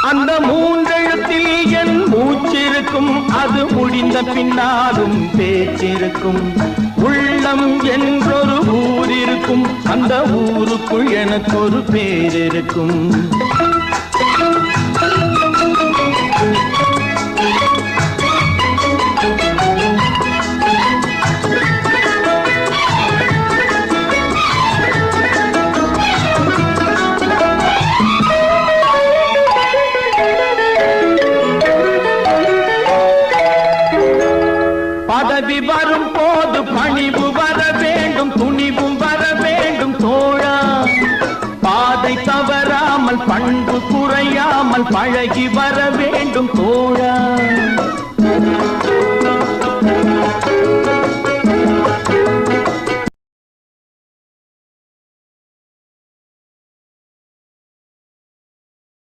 அந்த மூன்றெழுத்தில் என் மூச்சிருக்கும், அது முடிந்த பின்னாலும் பேச்சிருக்கும். உள்ளம் என்றொரு ஊர் இருக்கும், அந்த ஊருக்குள் எனக்கு ஒரு பேர் இருக்கும். பதவி வரும் போது பணிவு வர வேண்டும், துணிவும் வர வேண்டும் தோழா. பாதை தவறாமல் பண்பு குறையாமல் பழகி வர வேண்டும் தோழா.